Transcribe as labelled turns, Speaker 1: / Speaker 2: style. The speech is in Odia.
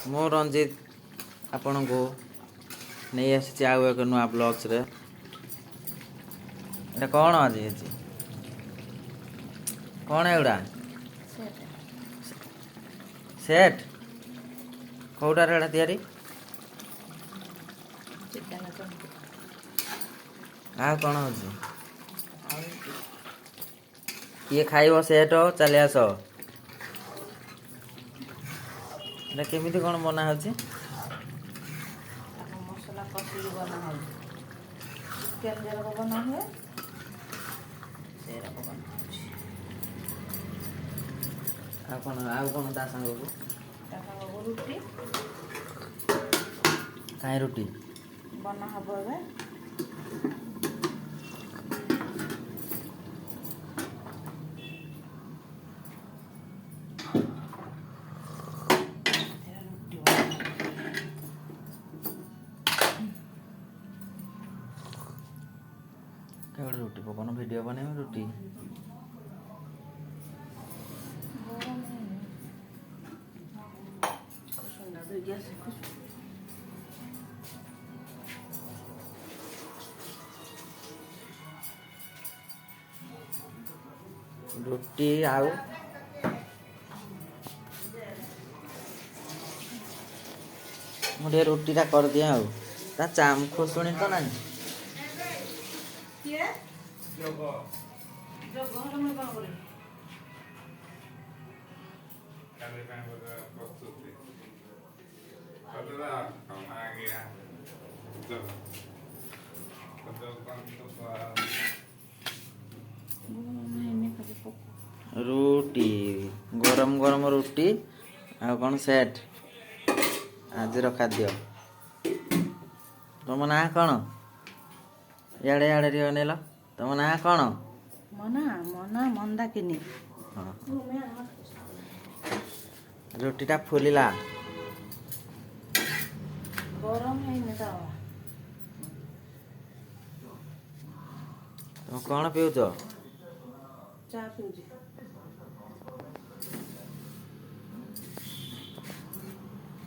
Speaker 1: ମୁଁ ରଞ୍ଜିତ ଆପଣଙ୍କୁ ନେଇ ଆସିଛି ଆଉ ଏକ ନୂଆ ବ୍ଲଗ୍ସରେ। ଏଇଟା କ'ଣ ଆଜି ହେଇଛି? କ'ଣ ଏଗୁଡ଼ା? ସେଟ୍ କେଉଁଟାରେ ଏଇଟା ତିଆରି? ଆଉ କ'ଣ ହେଉଛି? କିଏ ଖାଇବ ସେଟ୍? ଚାଲି ଆସ। ଏଇଟା କେମିତି କ'ଣ ବନା ହେଉଛି?
Speaker 2: ମସଲା କଷିକି ବନା ହେଉଛି। ଚିକେନ୍ ଯେରକ ବନା ହୁଏ ସେରକ ବନା ହେଉଛି।
Speaker 1: ଆଉ କ'ଣ ତା ସାଙ୍ଗକୁ?
Speaker 2: ତା ସାଙ୍ଗକୁ ରୁଟି
Speaker 1: କାହିଁ ରୁଟି
Speaker 2: ବନା ହେବ ଏବେ।
Speaker 1: କେଉଁଠି ରୁଟି ପକାଉନ? ଭିଡ଼ିଓ ବନେଇବ ରୁଟି। ରୁଟି ଆଉ ମୁଁ ଟିକେ ରୁଟିଟା କରିଦିଏ ଆଉ। ତା ଚାମ୍ ଖୋସୁଣି ତ ନାହିଁ। ରୁଟି ଗରମ ଗରମ ରୁଟି ଆଉ କ'ଣ ସେଟ୍ ଆଜିର ଖାଦ୍ୟ। ତମ ନାଁ କ'ଣ? ଇଆଡ଼େ ଟିକେ ଅନେଇଲ। ତମ ନାଁ କ'ଣ?
Speaker 2: ମୋ ନାଁ ମନ୍ଦାକିନୀ।
Speaker 1: ହଁ, ରୁଟିଟା ଫୁଲିଲା।
Speaker 2: ଗରମ ହେଇନି ତ।
Speaker 1: ତମେ କ'ଣ ପିଉଛ?
Speaker 2: ଚା ପିଉଛି।